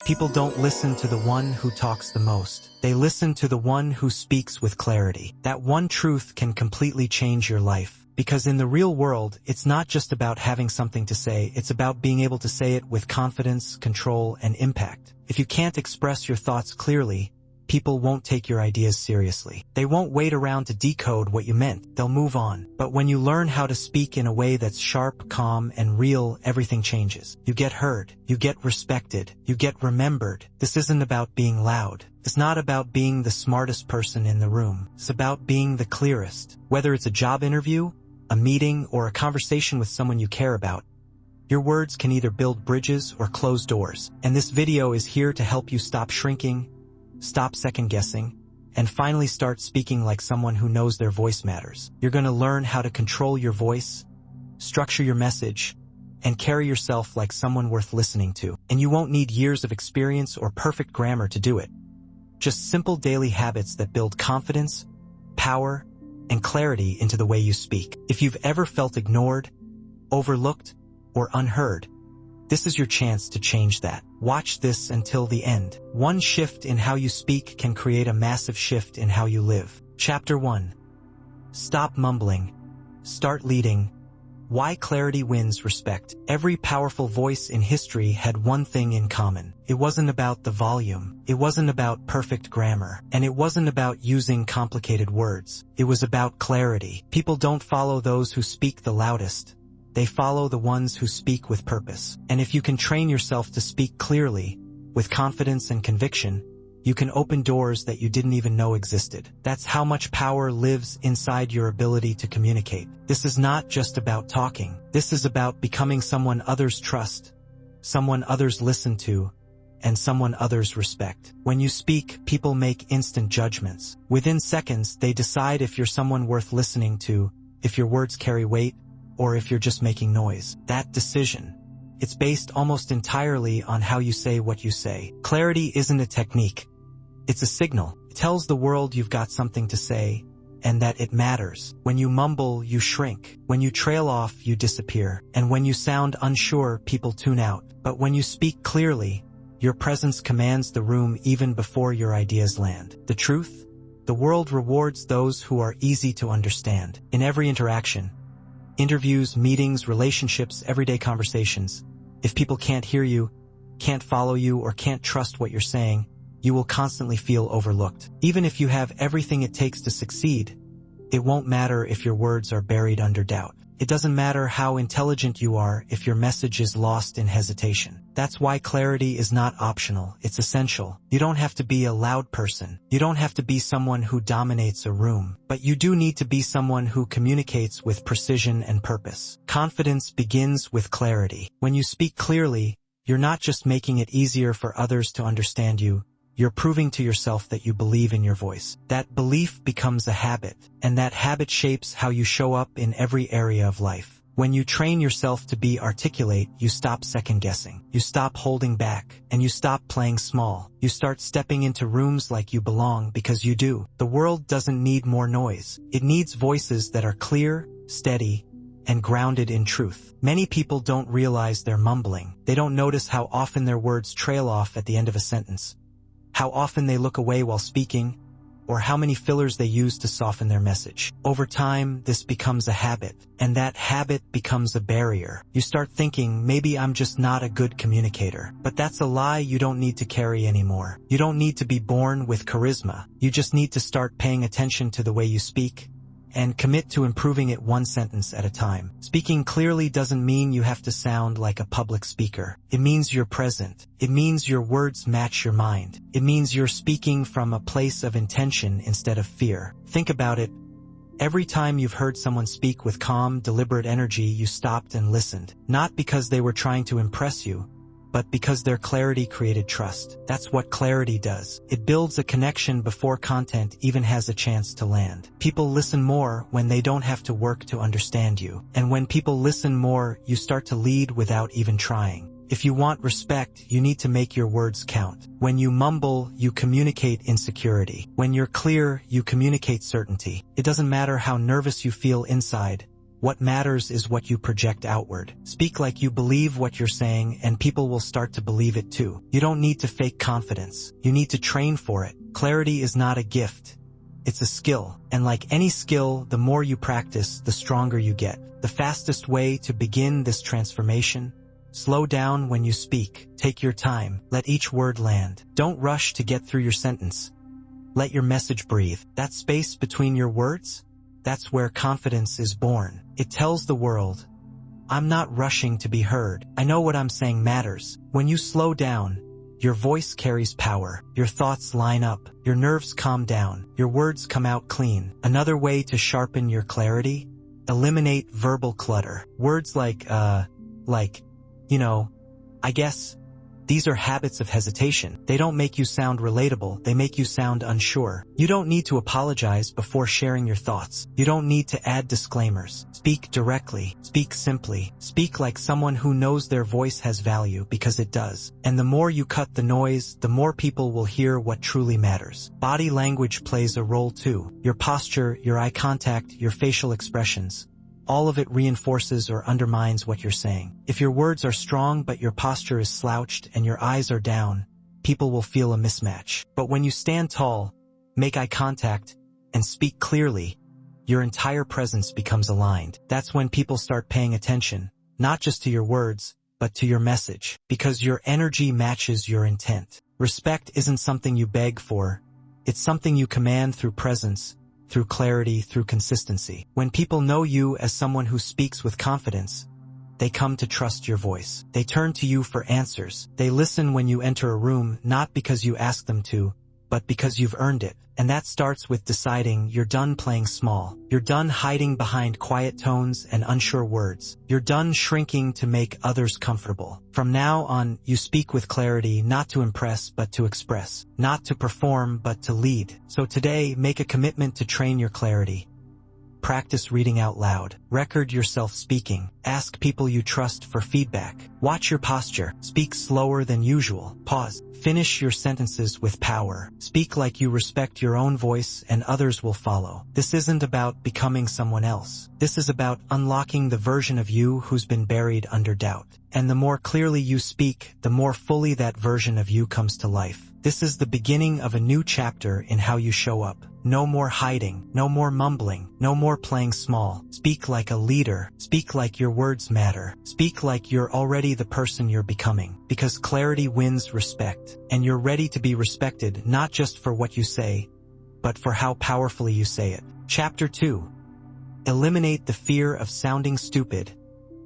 People don't listen to the one who talks the most. They listen to the one who speaks with clarity. That one truth can completely change your life. Because in the real world, it's not just about having something to say, it's about being able to say it with confidence, control, and impact. If you can't express your thoughts clearly, people won't take your ideas seriously. They won't wait around to decode what you meant. They'll move on. But when you learn how to speak in a way that's sharp, calm, and real, everything changes. You get heard. You get respected. You get remembered. This isn't about being loud. It's not about being the smartest person in the room. It's about being the clearest. Whether it's a job interview, a meeting, or a conversation with someone you care about, your words can either build bridges or close doors. And this video is here to help you stop shrinking, stop second-guessing, and finally start speaking like someone who knows their voice matters. You're going to learn how to control your voice, structure your message, and carry yourself like someone worth listening to. And you won't need years of experience or perfect grammar to do it. Just simple daily habits that build confidence, power, and clarity into the way you speak. If you've ever felt ignored, overlooked, or unheard, this is your chance to change that. Watch this until the end. One shift in how you speak can create a massive shift in how you live. Chapter 1. Stop mumbling. Start leading. Why clarity wins respect. Every powerful voice in history had one thing in common. It wasn't about the volume. It wasn't about perfect grammar. And it wasn't about using complicated words. It was about clarity. People don't follow those who speak the loudest. They follow the ones who speak with purpose. And if you can train yourself to speak clearly, with confidence and conviction, you can open doors that you didn't even know existed. That's how much power lives inside your ability to communicate. This is not just about talking. This is about becoming someone others trust, someone others listen to, and someone others respect. When you speak, people make instant judgments. Within seconds, they decide if you're someone worth listening to, if your words carry weight, or if you're just making noise. That decision, it's based almost entirely on how you say what you say. Clarity isn't a technique. It's a signal. It tells the world you've got something to say, and that it matters. When you mumble, you shrink. When you trail off, you disappear. And when you sound unsure, people tune out. But when you speak clearly, your presence commands the room even before your ideas land. The truth? The world rewards those who are easy to understand. In every interaction, interviews, meetings, relationships, everyday conversations, if people can't hear you, can't follow you, or can't trust what you're saying, you will constantly feel overlooked. Even if you have everything it takes to succeed, it won't matter if your words are buried under doubt. It doesn't matter how intelligent you are if your message is lost in hesitation. That's why clarity is not optional, it's essential. You don't have to be a loud person. You don't have to be someone who dominates a room. But you do need to be someone who communicates with precision and purpose. Confidence begins with clarity. When you speak clearly, you're not just making it easier for others to understand you, you're proving to yourself that you believe in your voice. That belief becomes a habit, and that habit shapes how you show up in every area of life. When you train yourself to be articulate, you stop second-guessing. You stop holding back, and you stop playing small. You start stepping into rooms like you belong because you do. The world doesn't need more noise. It needs voices that are clear, steady, and grounded in truth. Many people don't realize they're mumbling. They don't notice how often their words trail off at the end of a sentence, how often they look away while speaking, or how many fillers they use to soften their message. Over time, this becomes a habit, and that habit becomes a barrier. You start thinking, maybe I'm just not a good communicator. But that's a lie you don't need to carry anymore. You don't need to be born with charisma. You just need to start paying attention to the way you speak, and commit to improving it one sentence at a time. Speaking clearly doesn't mean you have to sound like a public speaker. It means you're present. It means your words match your mind. It means you're speaking from a place of intention instead of fear. Think about it. Every time you've heard someone speak with calm, deliberate energy, you stopped and listened. Not because they were trying to impress you, but because their clarity created trust. That's what clarity does. It builds a connection before content even has a chance to land. People listen more when they don't have to work to understand you. And when people listen more, you start to lead without even trying. If you want respect, you need to make your words count. When you mumble, you communicate insecurity. When you're clear, you communicate certainty. It doesn't matter how nervous you feel inside. What matters is what you project outward. Speak like you believe what you're saying, and people will start to believe it too. You don't need to fake confidence. You need to train for it. Clarity is not a gift. It's a skill. And like any skill, the more you practice, the stronger you get. The fastest way to begin this transformation: slow down when you speak. Take your time. Let each word land. Don't rush to get through your sentence. Let your message breathe. That space between your words, that's where confidence is born. It tells the world, I'm not rushing to be heard. I know what I'm saying matters. When you slow down, your voice carries power. Your thoughts line up. Your nerves calm down. Your words come out clean. Another way to sharpen your clarity: eliminate verbal clutter. Words like, I guess. These are habits of hesitation. They don't make you sound relatable, they make you sound unsure. You don't need to apologize before sharing your thoughts. You don't need to add disclaimers. Speak directly. Speak simply. Speak like someone who knows their voice has value, because it does. And the more you cut the noise, the more people will hear what truly matters. Body language plays a role too. Your posture, your eye contact, your facial expressions. All of it reinforces or undermines what you're saying. If your words are strong but your posture is slouched and your eyes are down, people will feel a mismatch. But when you stand tall, make eye contact, and speak clearly, your entire presence becomes aligned. That's when people start paying attention, not just to your words, but to your message, because your energy matches your intent. Respect isn't something you beg for. It's something you command through presence, through clarity, through consistency. When people know you as someone who speaks with confidence, they come to trust your voice. They turn to you for answers. They listen when you enter a room, not because you ask them to, but because you've earned it. And that starts with deciding you're done playing small. You're done hiding behind quiet tones and unsure words. You're done shrinking to make others comfortable. From now on, you speak with clarity, not to impress, but to express. Not to perform, but to lead. So today, make a commitment to train your clarity. Practice reading out loud. Record yourself speaking. Ask people you trust for feedback. Watch your posture. Speak slower than usual. Pause. Finish your sentences with power. Speak like you respect your own voice, and others will follow. This isn't about becoming someone else. This is about unlocking the version of you who's been buried under doubt. And the more clearly you speak, the more fully that version of you comes to life. This is the beginning of a new chapter in how you show up. No more hiding, no more mumbling, no more playing small. Speak like a leader. Speak like your words matter. Speak like you're already the person you're becoming. Because clarity wins respect. And you're ready to be respected, not just for what you say, but for how powerfully you say it. Chapter 2. Eliminate the fear of sounding stupid.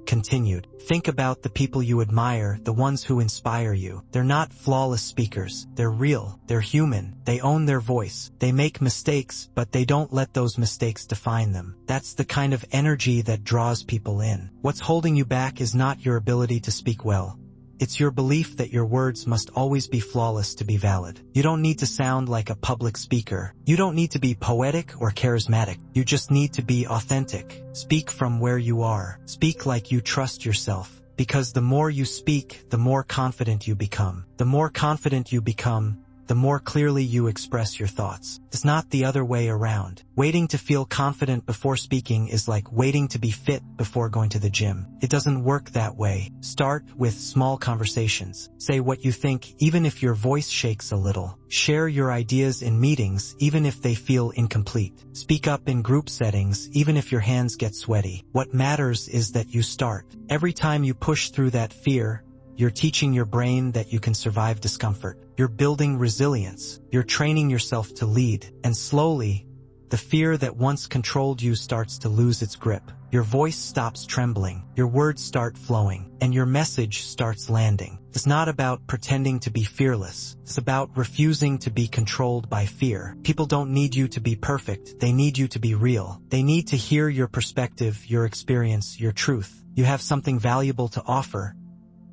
Continued. Think about the people you admire, the ones who inspire you. They're not flawless speakers. They're real. They're human. They own their voice. They make mistakes, but they don't let those mistakes define them. That's the kind of energy that draws people in. What's holding you back is not your ability to speak well. It's your belief that your words must always be flawless to be valid. You don't need to sound like a public speaker. You don't need to be poetic or charismatic. You just need to be authentic. Speak from where you are. Speak like you trust yourself. Because the more you speak, the more confident you become. The more confident you become, the more clearly you express your thoughts. It's not the other way around. Waiting to feel confident before speaking is like waiting to be fit before going to the gym. It doesn't work that way. Start with small conversations. Say what you think, even if your voice shakes a little. Share your ideas in meetings, even if they feel incomplete. Speak up in group settings, even if your hands get sweaty. What matters is that you start. Every time you push through that fear, you're teaching your brain that you can survive discomfort. You're building resilience. You're training yourself to lead. And slowly, the fear that once controlled you starts to lose its grip. Your voice stops trembling. Your words start flowing. And your message starts landing. It's not about pretending to be fearless. It's about refusing to be controlled by fear. People don't need you to be perfect. They need you to be real. They need to hear your perspective, your experience, your truth. You have something valuable to offer,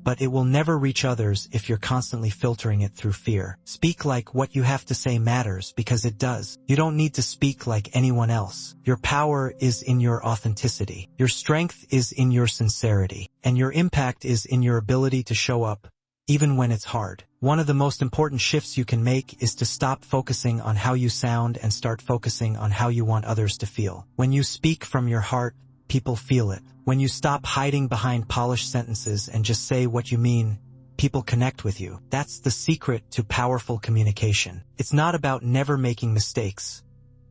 but it will never reach others if you're constantly filtering it through fear. Speak like what you have to say matters, because it does. You don't need to speak like anyone else. Your power is in your authenticity. Your strength is in your sincerity. And your impact is in your ability to show up, even when it's hard. One of the most important shifts you can make is to stop focusing on how you sound and start focusing on how you want others to feel. When you speak from your heart, people feel it. When you stop hiding behind polished sentences and just say what you mean, people connect with you. That's the secret to powerful communication. It's not about never making mistakes.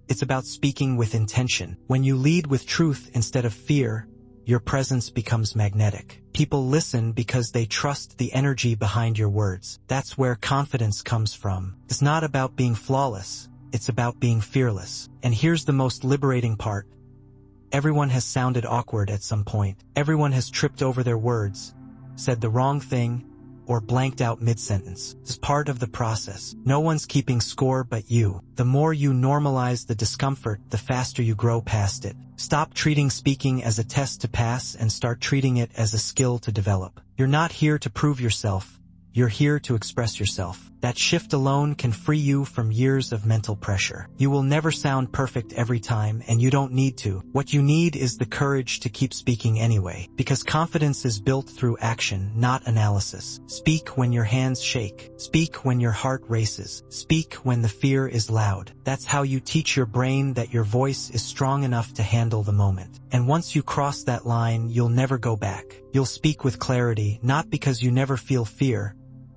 It's about speaking with intention. When you lead with truth instead of fear, your presence becomes magnetic. People listen because they trust the energy behind your words. That's where confidence comes from. It's not about being flawless. It's about being fearless. And here's the most liberating part. Everyone has sounded awkward at some point. Everyone has tripped over their words, said the wrong thing, or blanked out mid-sentence. It's part of the process. No one's keeping score but you. The more you normalize the discomfort, the faster you grow past it. Stop treating speaking as a test to pass and start treating it as a skill to develop. You're not here to prove yourself. You're here to express yourself. That shift alone can free you from years of mental pressure. You will never sound perfect every time, and you don't need to. What you need is the courage to keep speaking anyway, because confidence is built through action, not analysis. Speak when your hands shake. Speak when your heart races. Speak when the fear is loud. That's how you teach your brain that your voice is strong enough to handle the moment. And once you cross that line, you'll never go back. You'll speak with clarity, not because you never feel fear,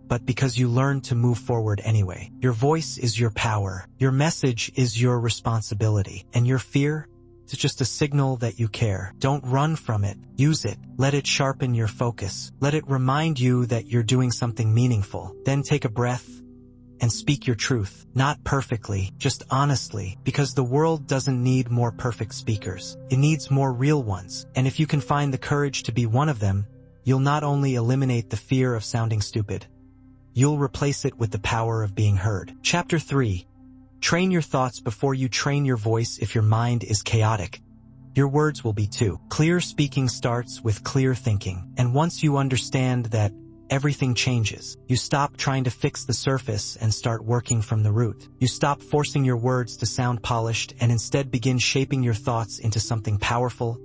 but because you learn to move forward anyway. Your voice is your power. Your message is your responsibility. And your fear is just a signal that you care. Don't run from it. Use it. Let it sharpen your focus. Let it remind you that you're doing something meaningful. Then take a breath and speak your truth. Not perfectly, just honestly, because the world doesn't need more perfect speakers. It needs more real ones. And if you can find the courage to be one of them, you'll not only eliminate the fear of sounding stupid, you'll replace it with the power of being heard. Chapter 3. Train your thoughts before you train your voice. If your mind is chaotic, your words will be too. Clear speaking starts with clear thinking. And once you understand that, everything changes. You stop trying to fix the surface and start working from the root. You stop forcing your words to sound polished and instead begin shaping your thoughts into something powerful,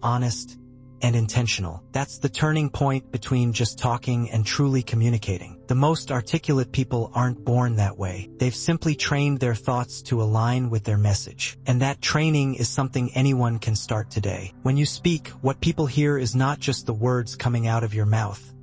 honest, and intentional. That's the turning point between just talking and truly communicating. The most articulate people aren't born that way. They've simply trained their thoughts to align with their message. And that training is something anyone can start today. When you speak, what people hear is not just the words coming out of your mouth.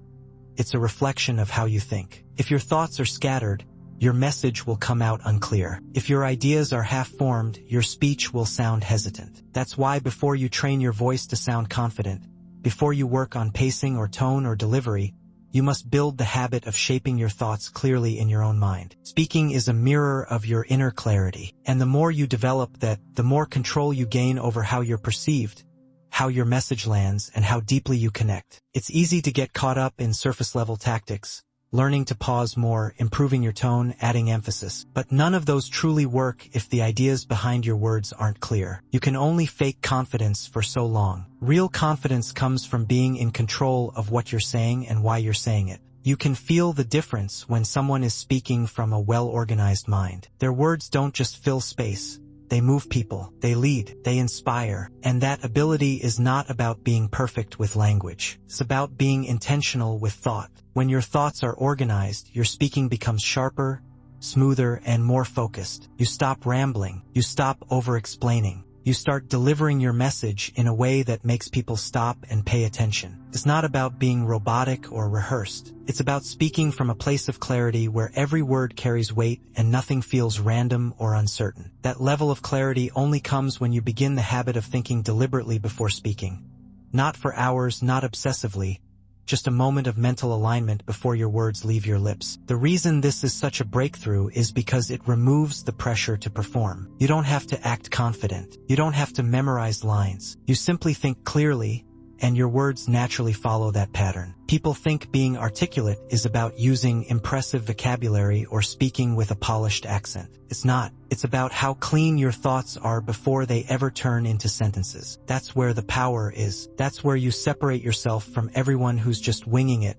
It's a reflection of how you think. If your thoughts are scattered, your message will come out unclear. If your ideas are half-formed, your speech will sound hesitant. That's why before you train your voice to sound confident, before you work on pacing or tone or delivery, you must build the habit of shaping your thoughts clearly in your own mind. Speaking is a mirror of your inner clarity, and the more you develop that, the more control you gain over how you're perceived, how your message lands, and how deeply you connect. It's easy to get caught up in surface-level tactics, learning to pause more, improving your tone, adding emphasis. But none of those truly work if the ideas behind your words aren't clear. You can only fake confidence for so long. Real confidence comes from being in control of what you're saying and why you're saying it. You can feel the difference when someone is speaking from a well-organized mind. Their words don't just fill space. They move people, they lead, they inspire, and that ability is not about being perfect with language. It's about being intentional with thought. When your thoughts are organized, your speaking becomes sharper, smoother, and more focused. You stop rambling, you stop over-explaining. You start delivering your message in a way that makes people stop and pay attention. It's not about being robotic or rehearsed. It's about speaking from a place of clarity where every word carries weight and nothing feels random or uncertain. That level of clarity only comes when you begin the habit of thinking deliberately before speaking. Not for hours, not obsessively, just a moment of mental alignment before your words leave your lips. The reason this is such a breakthrough is because it removes the pressure to perform. You don't have to act confident. You don't have to memorize lines. You simply think clearly, and your words naturally follow that pattern. People think being articulate is about using impressive vocabulary or speaking with a polished accent. It's not. It's about how clean your thoughts are before they ever turn into sentences. That's where the power is. That's where you separate yourself from everyone who's just winging it,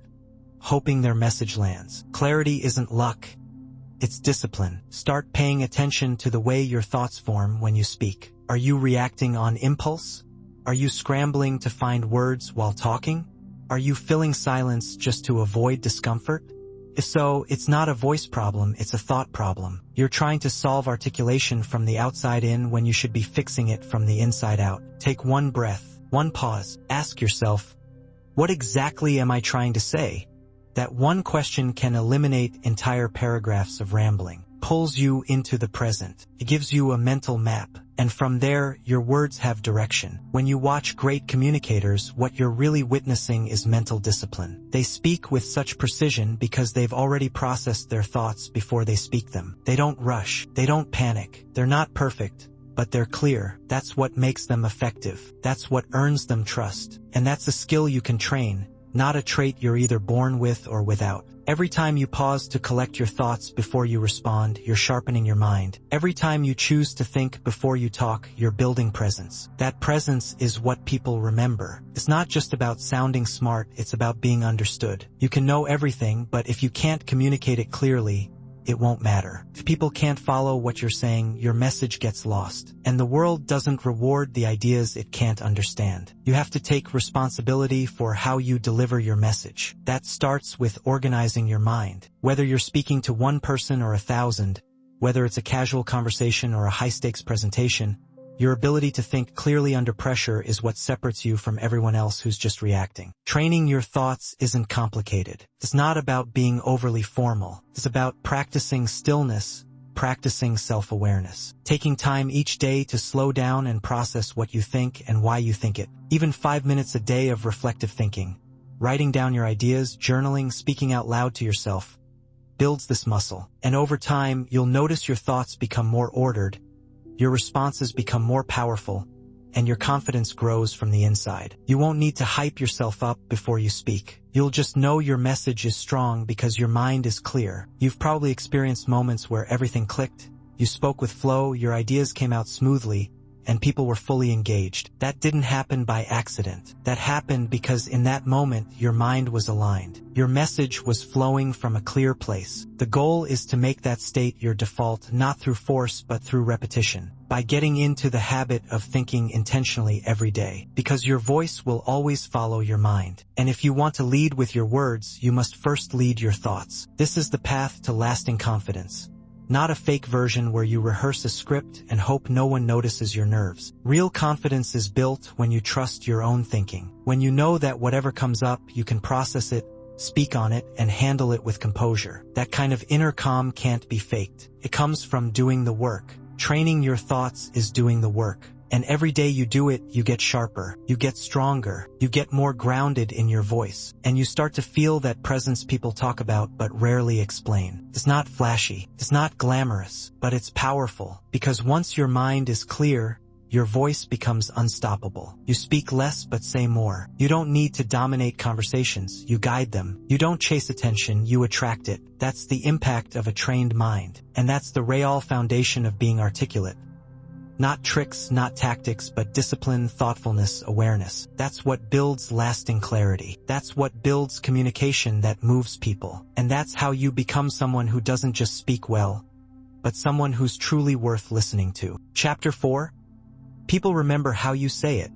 hoping their message lands. Clarity isn't luck. It's discipline. Start paying attention to the way your thoughts form when you speak. Are you reacting on impulse? Are you scrambling to find words while talking? Are you filling silence just to avoid discomfort? If so, it's not a voice problem, it's a thought problem. You're trying to solve articulation from the outside in when you should be fixing it from the inside out. Take one breath. One pause. Ask yourself, what exactly am I trying to say? That one question can eliminate entire paragraphs of rambling. Pulls you into the present. It gives you a mental map, and from there, your words have direction. When you watch great communicators, what you're really witnessing is mental discipline. They speak with such precision because they've already processed their thoughts before they speak them. They don't rush. They don't panic. They're not perfect, but they're clear. That's what makes them effective. That's what earns them trust. And that's a skill you can train, not a trait you're either born with or without. Every time you pause to collect your thoughts before you respond, you're sharpening your mind. Every time you choose to think before you talk, you're building presence. That presence is what people remember. It's not just about sounding smart, it's about being understood. You can know everything, but if you can't communicate it clearly, it won't matter. If people can't follow what you're saying, your message gets lost. And the world doesn't reward the ideas it can't understand. You have to take responsibility for how you deliver your message. That starts with organizing your mind. Whether you're speaking to one person or 1,000, whether it's a casual conversation or a high-stakes presentation, your ability to think clearly under pressure is what separates you from everyone else who's just reacting. Training your thoughts isn't complicated. It's not about being overly formal. It's about practicing stillness, practicing self-awareness. Taking time each day to slow down and process what you think and why you think it. Even 5 minutes a day of reflective thinking, writing down your ideas, journaling, speaking out loud to yourself, builds this muscle. And over time, you'll notice your thoughts become more ordered, your responses become more powerful, and your confidence grows from the inside. You won't need to hype yourself up before you speak. You'll just know your message is strong because your mind is clear. You've probably experienced moments where everything clicked, you spoke with flow, your ideas came out smoothly, and people were fully engaged. That didn't happen by accident. That happened because in that moment, your mind was aligned. Your message was flowing from a clear place. The goal is to make that state your default, not through force, but through repetition. By getting into the habit of thinking intentionally every day. Because your voice will always follow your mind. And if you want to lead with your words, you must first lead your thoughts. This is the path to lasting confidence. Not a fake version where you rehearse a script and hope no one notices your nerves. Real confidence is built when you trust your own thinking. When you know that whatever comes up, you can process it, speak on it, and handle it with composure. That kind of inner calm can't be faked. It comes from doing the work. Training your thoughts is doing the work. And every day you do it, you get sharper, you get stronger, you get more grounded in your voice, and you start to feel that presence people talk about but rarely explain. It's not flashy, it's not glamorous, but it's powerful, because once your mind is clear, your voice becomes unstoppable. You speak less but say more. You don't need to dominate conversations, you guide them. You don't chase attention, you attract it. That's the impact of a trained mind. And that's the real foundation of being articulate. Not tricks, not tactics, but discipline, thoughtfulness, awareness. That's what builds lasting clarity. That's what builds communication that moves people. And that's how you become someone who doesn't just speak well, but someone who's truly worth listening to. Chapter 4. People remember how you say it,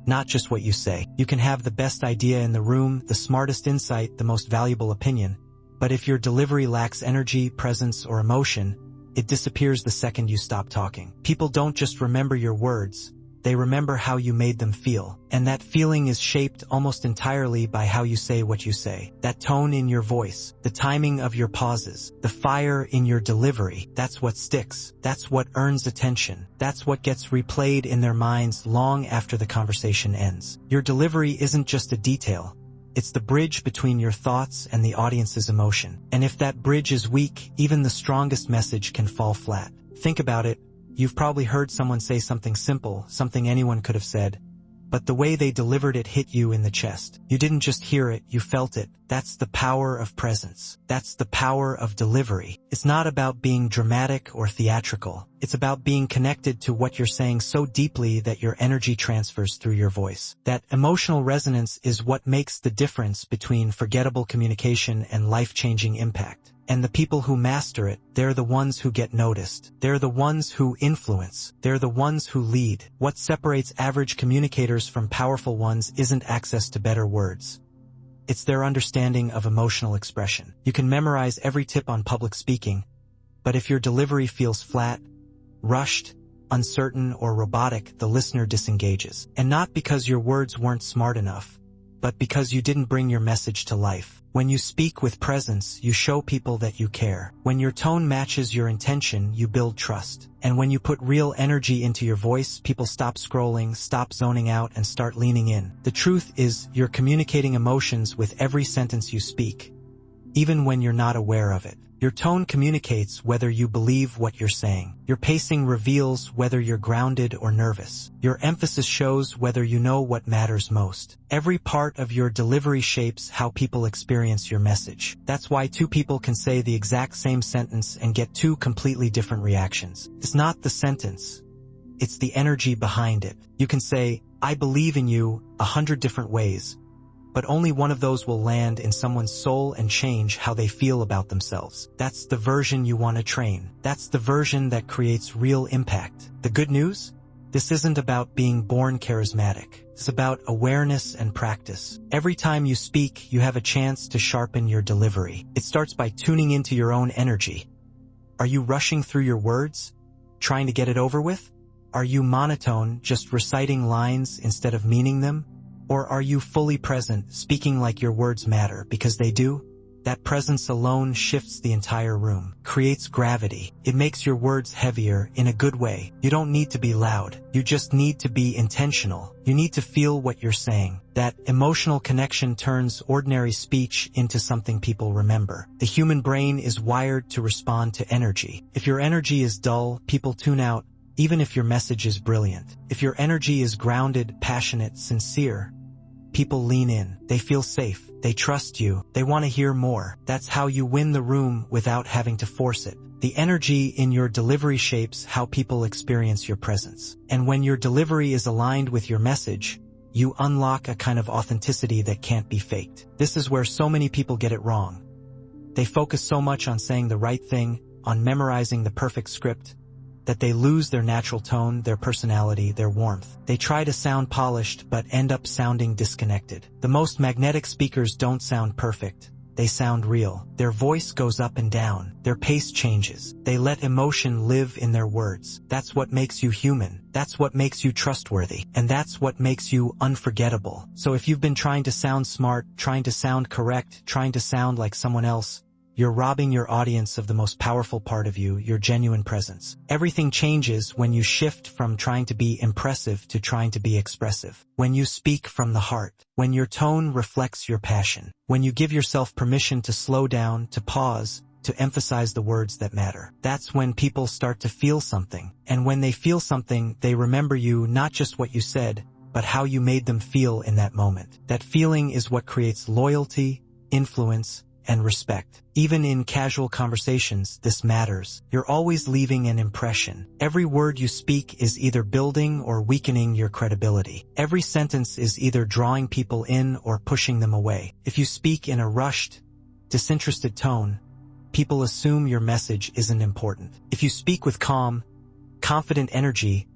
not just what you say. You can have the best idea in the room, the smartest insight, the most valuable opinion, but if your delivery lacks energy, presence, or emotion, it disappears the second you stop talking. People don't just remember your words, they remember how you made them feel. And that feeling is shaped almost entirely by how you say what you say. That tone in your voice, the timing of your pauses, the fire in your delivery, that's what sticks. That's what earns attention. That's what gets replayed in their minds long after the conversation ends. Your delivery isn't just a detail. It's the bridge between your thoughts and the audience's emotion. And if that bridge is weak, even the strongest message can fall flat. Think about it. You've probably heard someone say something simple, something anyone could have said, but the way they delivered it hit you in the chest. You didn't just hear it, you felt it. That's the power of presence. That's the power of delivery. It's not about being dramatic or theatrical. It's about being connected to what you're saying so deeply that your energy transfers through your voice. That emotional resonance is what makes the difference between forgettable communication and life-changing impact. And the people who master it, they're the ones who get noticed. They're the ones who influence. They're the ones who lead. What separates average communicators from powerful ones isn't access to better words. It's their understanding of emotional expression. You can memorize every tip on public speaking, but if your delivery feels flat, rushed, uncertain, or robotic, the listener disengages. And not because your words weren't smart enough, but because you didn't bring your message to life. When you speak with presence, you show people that you care. When your tone matches your intention, you build trust. And when you put real energy into your voice, people stop scrolling, stop zoning out, and start leaning in. The truth is, you're communicating emotions with every sentence you speak, even when you're not aware of it. Your tone communicates whether you believe what you're saying. Your pacing reveals whether you're grounded or nervous. Your emphasis shows whether you know what matters most. Every part of your delivery shapes how people experience your message. That's why two people can say the exact same sentence and get two completely different reactions. It's not the sentence, it's the energy behind it. You can say, "I believe in you," 100 different ways, but only one of those will land in someone's soul and change how they feel about themselves. That's the version you want to train. That's the version that creates real impact. The good news? This isn't about being born charismatic. It's about awareness and practice. Every time you speak, you have a chance to sharpen your delivery. It starts by tuning into your own energy. Are you rushing through your words, trying to get it over with? Are you monotone, just reciting lines instead of meaning them? Or are you fully present, speaking like your words matter, because they do? That presence alone shifts the entire room, creates gravity. It makes your words heavier in a good way. You don't need to be loud. You just need to be intentional. You need to feel what you're saying. That emotional connection turns ordinary speech into something people remember. The human brain is wired to respond to energy. If your energy is dull, people tune out, even if your message is brilliant. If your energy is grounded, passionate, sincere, people lean in. They feel safe. They trust you. They want to hear more. That's how you win the room without having to force it. The energy in your delivery shapes how people experience your presence. And when your delivery is aligned with your message, you unlock a kind of authenticity that can't be faked. This is where so many people get it wrong. They focus so much on saying the right thing, on memorizing the perfect script, that they lose their natural tone, their personality, their warmth. They try to sound polished but end up sounding disconnected. The most magnetic speakers don't sound perfect. They sound real. Their voice goes up and down. Their pace changes. They let emotion live in their words. That's what makes you human. That's what makes you trustworthy. And that's what makes you unforgettable. So if you've been trying to sound smart, trying to sound correct, trying to sound like someone else, you're robbing your audience of the most powerful part of you, your genuine presence. Everything changes when you shift from trying to be impressive to trying to be expressive. When you speak from the heart. When your tone reflects your passion. When you give yourself permission to slow down, to pause, to emphasize the words that matter. That's when people start to feel something. And when they feel something, they remember you, not just what you said, but how you made them feel in that moment. That feeling is what creates loyalty, influence, and respect. Even in casual conversations, this matters. You're always leaving an impression. Every word you speak is either building or weakening your credibility. Every sentence is either drawing people in or pushing them away. If you speak in a rushed, disinterested tone, people assume your message isn't important. If you speak with calm, confident energy,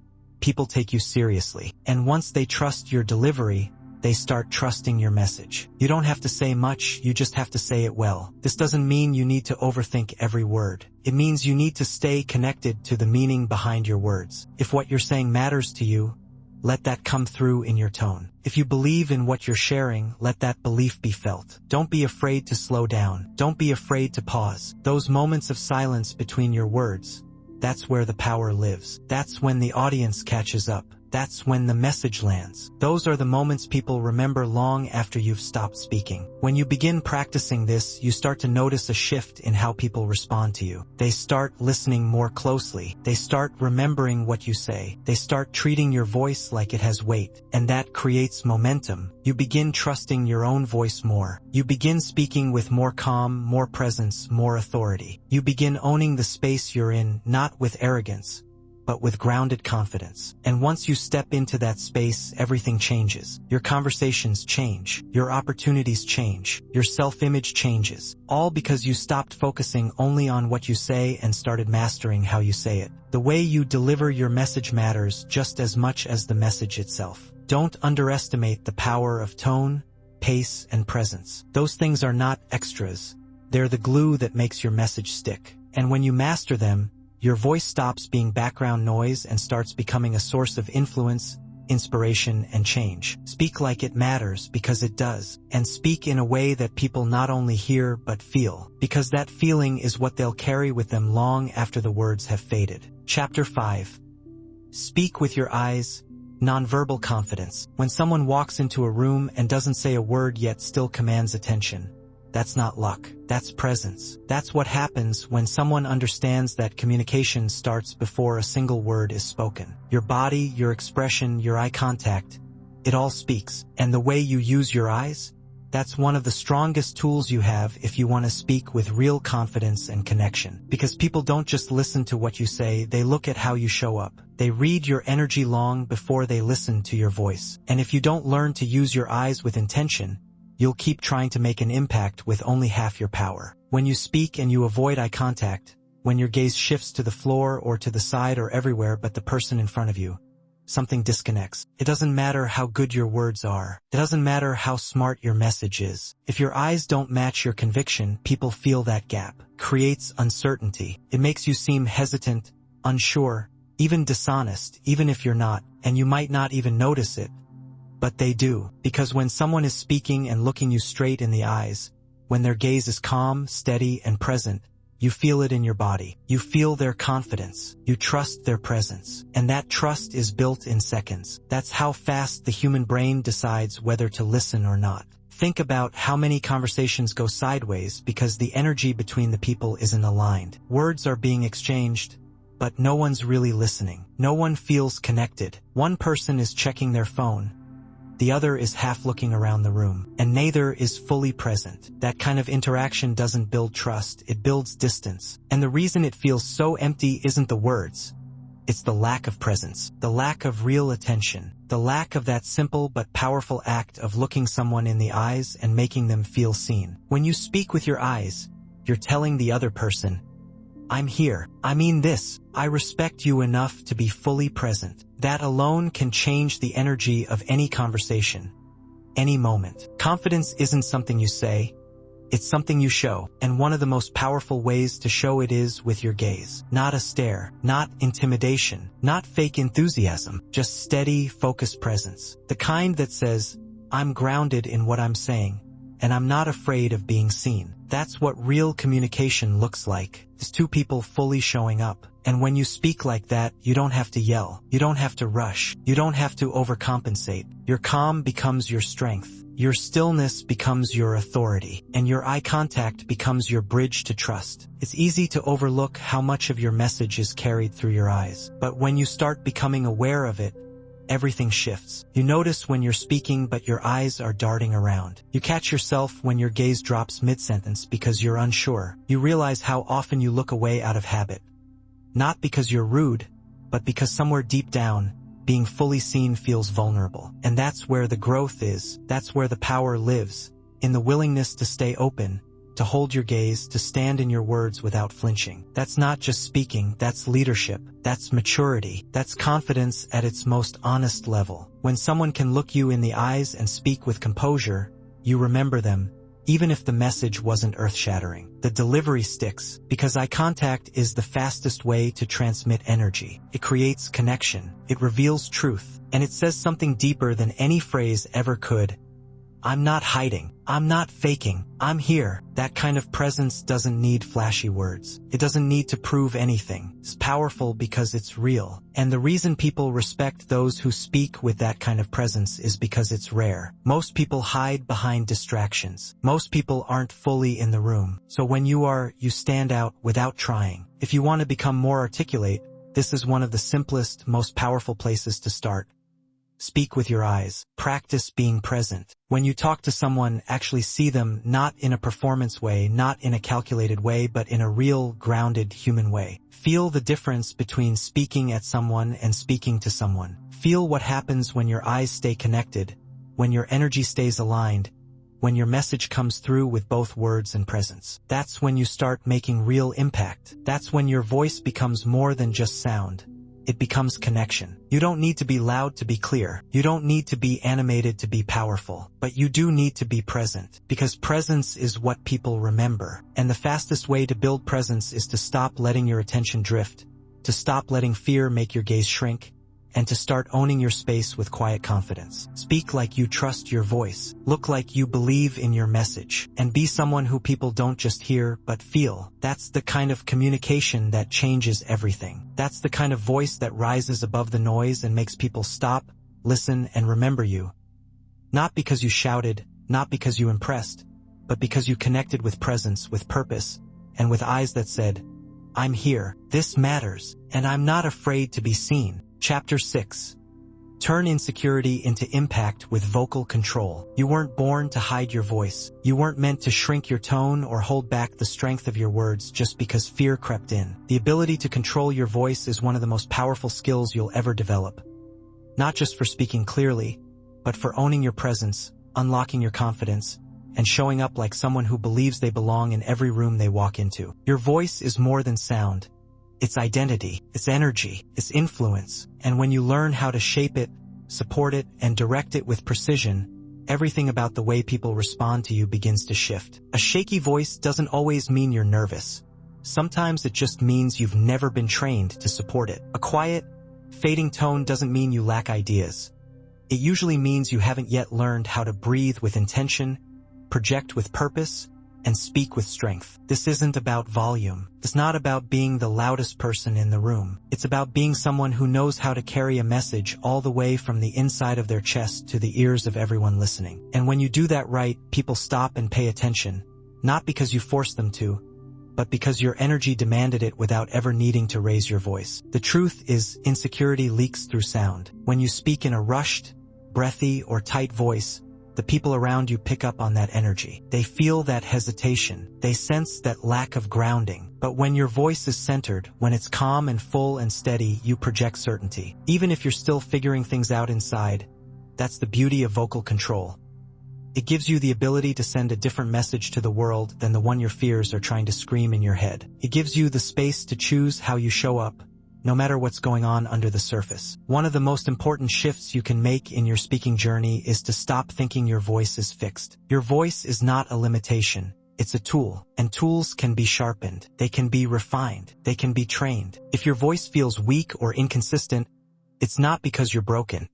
people take you seriously. And once they trust your delivery, they start trusting your message. You don't have to say much, you just have to say it well. This doesn't mean you need to overthink every word. It means you need to stay connected to the meaning behind your words. If what you're saying matters to you, let that come through in your tone. If you believe in what you're sharing, let that belief be felt. Don't be afraid to slow down. Don't be afraid to pause. Those moments of silence between your words, that's where the power lives. That's when the audience catches up. That's when the message lands. Those are the moments people remember long after you've stopped speaking. When you begin practicing this, you start to notice a shift in how people respond to you. They start listening more closely. They start remembering what you say. They start treating your voice like it has weight. And that creates momentum. You begin trusting your own voice more. You begin speaking with more calm, more presence, more authority. You begin owning the space you're in, not with arrogance, but with grounded confidence. And once you step into that space, everything changes. Your conversations change. Your opportunities change. Your self-image changes. All because you stopped focusing only on what you say and started mastering how you say it. The way you deliver your message matters just as much as the message itself. Don't underestimate the power of tone, pace, and presence. Those things are not extras. They're the glue that makes your message stick. And when you master them, your voice stops being background noise and starts becoming a source of influence, inspiration, and change. Speak like it matters, because it does. And speak in a way that people not only hear but feel, because that feeling is what they'll carry with them long after the words have faded. Chapter 5. Speak with your eyes. Nonverbal confidence. When someone walks into a room and doesn't say a word yet still commands attention, that's not luck. That's presence. That's what happens when someone understands that communication starts before a single word is spoken. Your body, your expression, your eye contact, it all speaks. And the way you use your eyes? That's one of the strongest tools you have if you want to speak with real confidence and connection. Because people don't just listen to what you say, they look at how you show up. They read your energy long before they listen to your voice. And if you don't learn to use your eyes with intention, you'll keep trying to make an impact with only half your power. When you speak and you avoid eye contact, when your gaze shifts to the floor or to the side or everywhere but the person in front of you, something disconnects. It doesn't matter how good your words are. It doesn't matter how smart your message is. If your eyes don't match your conviction, people feel that gap. Creates uncertainty. It makes you seem hesitant, unsure, even dishonest, even if you're not, and you might not even notice it. But they do, because when someone is speaking and looking you straight in the eyes, when their gaze is calm, steady, and present, you feel it in your body. You feel their confidence. You trust their presence. And that trust is built in seconds. That's how fast the human brain decides whether to listen or not. Think about how many conversations go sideways because the energy between the people isn't aligned. Words are being exchanged, but no one's really listening. No one feels connected. One person is checking their phone. The other is half looking around the room, and neither is fully present. That kind of interaction doesn't build trust, it builds distance. And the reason it feels so empty isn't the words. It's the lack of presence, the lack of real attention, the lack of that simple but powerful act of looking someone in the eyes and making them feel seen. When you speak with your eyes, you're telling the other person, I'm here. I mean this. I respect you enough to be fully present. That alone can change the energy of any conversation, any moment. Confidence isn't something you say, it's something you show. And one of the most powerful ways to show it is with your gaze. Not a stare, not intimidation, not fake enthusiasm, just steady, focused presence. The kind that says, I'm grounded in what I'm saying, and I'm not afraid of being seen. That's what real communication looks like. It's two people fully showing up. And when you speak like that, you don't have to yell. You don't have to rush. You don't have to overcompensate. Your calm becomes your strength. Your stillness becomes your authority. And your eye contact becomes your bridge to trust. It's easy to overlook how much of your message is carried through your eyes. But when you start becoming aware of it, everything shifts. You notice when you're speaking but your eyes are darting around. You catch yourself when your gaze drops mid-sentence because you're unsure. You realize how often you look away out of habit. Not because you're rude, but because somewhere deep down, being fully seen feels vulnerable. And that's where the growth is. That's where the power lives. In the willingness to stay open, to hold your gaze, to stand in your words without flinching. That's not just speaking, that's leadership. That's maturity. That's confidence at its most honest level. When someone can look you in the eyes and speak with composure, you remember them, even if the message wasn't earth-shattering. The delivery sticks, because eye contact is the fastest way to transmit energy. It creates connection. It reveals truth. And it says something deeper than any phrase ever could. I'm not hiding. I'm not faking. I'm here. That kind of presence doesn't need flashy words. It doesn't need to prove anything. It's powerful because it's real. And the reason people respect those who speak with that kind of presence is because it's rare. Most people hide behind distractions. Most people aren't fully in the room. So when you are, you stand out without trying. If you want to become more articulate, this is one of the simplest, most powerful places to start. Speak with your eyes. Practice being present. When you talk to someone, actually see them, not in a performance way, not in a calculated way, but in a real, grounded, human way. Feel the difference between speaking at someone and speaking to someone. Feel what happens when your eyes stay connected, when your energy stays aligned, when your message comes through with both words and presence. That's when you start making real impact. That's when your voice becomes more than just sound. It becomes connection. You don't need to be loud to be clear. You don't need to be animated to be powerful. But you do need to be present. Because presence is what people remember. And the fastest way to build presence is to stop letting your attention drift, to stop letting fear make your gaze shrink, and to start owning your space with quiet confidence. Speak like you trust your voice, look like you believe in your message, and be someone who people don't just hear but feel. That's the kind of communication that changes everything. That's the kind of voice that rises above the noise and makes people stop, listen, and remember you. Not because you shouted, not because you impressed, but because you connected with presence, with purpose, and with eyes that said, "I'm here, this matters, and I'm not afraid to be seen." Chapter 6. Turn insecurity into impact with vocal control. You weren't born to hide your voice. You weren't meant to shrink your tone or hold back the strength of your words just because fear crept in. The ability to control your voice is one of the most powerful skills you'll ever develop. Not just for speaking clearly, but for owning your presence, unlocking your confidence, and showing up like someone who believes they belong in every room they walk into. Your voice is more than sound. It's identity, it's energy, it's influence, and when you learn how to shape it, support it, and direct it with precision, everything about the way people respond to you begins to shift. A shaky voice doesn't always mean you're nervous. Sometimes it just means you've never been trained to support it. A quiet, fading tone doesn't mean you lack ideas. It usually means you haven't yet learned how to breathe with intention, project with purpose, and speak with strength. This isn't about volume. It's not about being the loudest person in the room. It's about being someone who knows how to carry a message all the way from the inside of their chest to the ears of everyone listening. And when you do that right, people stop and pay attention, not because you forced them to, but because your energy demanded it without ever needing to raise your voice. The truth is, insecurity leaks through sound. When you speak in a rushed, breathy, or tight voice, the people around you pick up on that energy. They feel that hesitation. They sense that lack of grounding. But when your voice is centered, when it's calm and full and steady, you project certainty. Even if you're still figuring things out inside, that's the beauty of vocal control. It gives you the ability to send a different message to the world than the one your fears are trying to scream in your head. It gives you the space to choose how you show up, no matter what's going on under the surface. One of the most important shifts you can make in your speaking journey is to stop thinking your voice is fixed. Your voice is not a limitation. It's a tool, and tools can be sharpened. They can be refined. They can be trained. If your voice feels weak or inconsistent, it's not because you're broken.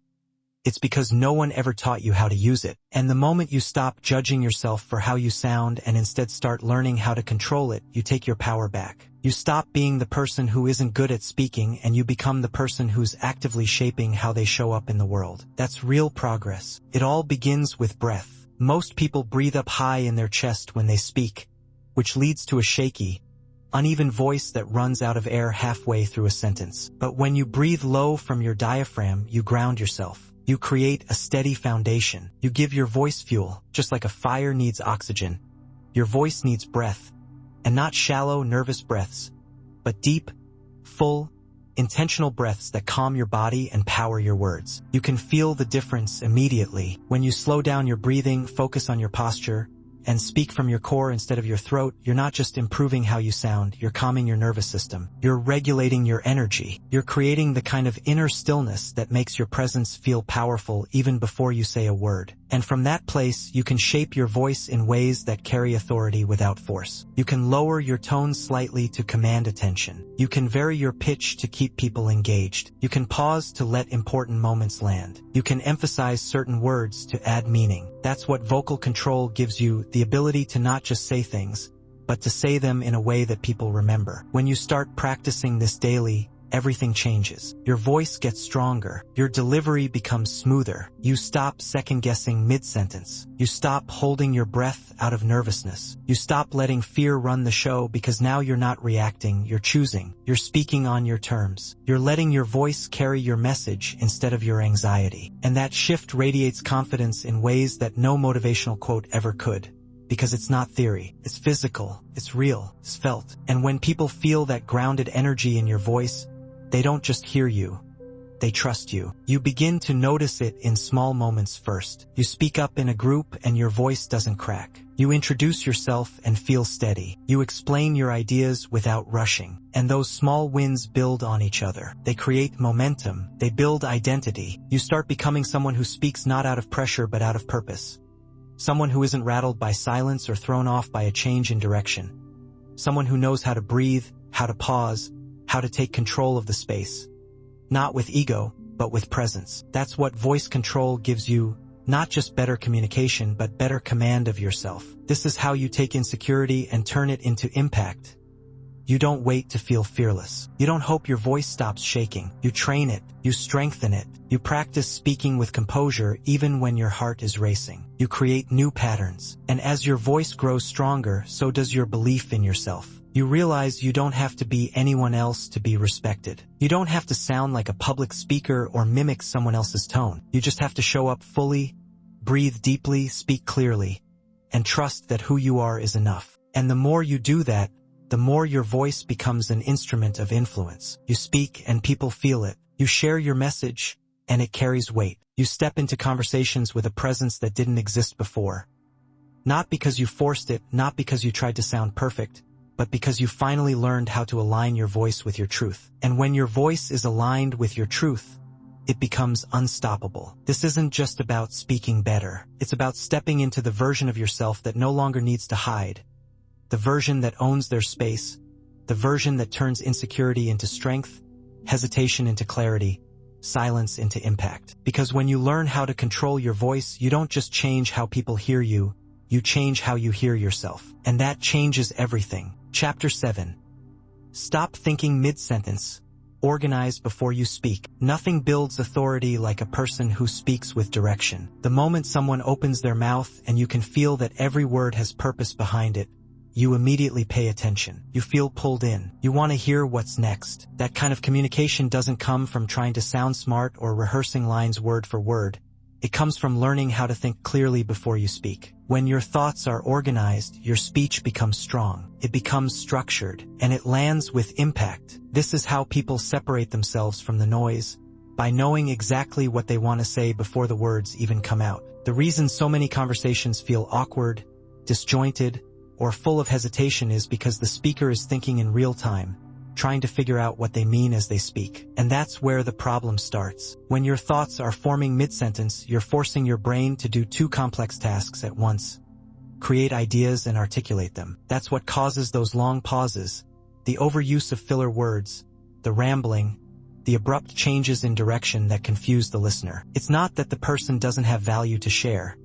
It's because no one ever taught you how to use it. And the moment you stop judging yourself for how you sound and instead start learning how to control it, you take your power back. You stop being the person who isn't good at speaking and you become the person who's actively shaping how they show up in the world. That's real progress. It all begins with breath. Most people breathe up high in their chest when they speak, which leads to a shaky, uneven voice that runs out of air halfway through a sentence. But when you breathe low from your diaphragm, you ground yourself. You create a steady foundation. You give your voice fuel, just like a fire needs oxygen. Your voice needs breath, and not shallow, nervous breaths, but deep, full, intentional breaths that calm your body and power your words. You can feel the difference immediately. When you slow down your breathing, focus on your posture, and speak from your core instead of your throat, you're not just improving how you sound, you're calming your nervous system. You're regulating your energy. You're creating the kind of inner stillness that makes your presence feel powerful even before you say a word. And from that place, you can shape your voice in ways that carry authority without force. You can lower your tone slightly to command attention. You can vary your pitch to keep people engaged. You can pause to let important moments land. You can emphasize certain words to add meaning. That's what vocal control gives you, the ability to not just say things, but to say them in a way that people remember. When you start practicing this daily, everything changes. Your voice gets stronger. Your delivery becomes smoother. You stop second-guessing mid-sentence. You stop holding your breath out of nervousness. You stop letting fear run the show because now you're not reacting, you're choosing. You're speaking on your terms. You're letting your voice carry your message instead of your anxiety. And that shift radiates confidence in ways that no motivational quote ever could. Because it's not theory, it's physical, it's real, it's felt. And when people feel that grounded energy in your voice, they don't just hear you, they trust you. You begin to notice it in small moments first. You speak up in a group and your voice doesn't crack. You introduce yourself and feel steady. You explain your ideas without rushing. And those small wins build on each other. They create momentum. They build identity. You start becoming someone who speaks not out of pressure but out of purpose. Someone who isn't rattled by silence or thrown off by a change in direction. Someone who knows how to breathe, how to pause, how to take control of the space. Not with ego, but with presence. That's what voice control gives you, not just better communication, but better command of yourself. This is how you take insecurity and turn it into impact. You don't wait to feel fearless. You don't hope your voice stops shaking. You train it. You strengthen it. You practice speaking with composure even when your heart is racing. You create new patterns. And as your voice grows stronger, so does your belief in yourself. You realize you don't have to be anyone else to be respected. You don't have to sound like a public speaker or mimic someone else's tone. You just have to show up fully, breathe deeply, speak clearly, and trust that who you are is enough. And the more you do that, the more your voice becomes an instrument of influence. You speak and people feel it. You share your message and it carries weight. You step into conversations with a presence that didn't exist before. Not because you forced it, not because you tried to sound perfect, but because you finally learned how to align your voice with your truth. And when your voice is aligned with your truth, it becomes unstoppable. This isn't just about speaking better. It's about stepping into the version of yourself that no longer needs to hide. The version that owns their space, the version that turns insecurity into strength, hesitation into clarity, silence into impact. Because when you learn how to control your voice, you don't just change how people hear you, you change how you hear yourself. And that changes everything. Chapter 7. Stop thinking mid-sentence. Organize before you speak. Nothing builds authority like a person who speaks with direction. The moment someone opens their mouth and you can feel that every word has purpose behind it, you immediately pay attention. You feel pulled in. You want to hear what's next. That kind of communication doesn't come from trying to sound smart or rehearsing lines word for word. It comes from learning how to think clearly before you speak. When your thoughts are organized, your speech becomes strong. It becomes structured, and it lands with impact. This is how people separate themselves from the noise, by knowing exactly what they want to say before the words even come out. The reason so many conversations feel awkward, disjointed, or full of hesitation is because the speaker is thinking in real time, trying to figure out what they mean as they speak. And that's where the problem starts. When your thoughts are forming mid-sentence, you're forcing your brain to do two complex tasks at once. Create ideas and articulate them. That's what causes those long pauses, the overuse of filler words, the rambling, the abrupt changes in direction that confuse the listener. It's not that the person doesn't have value to share.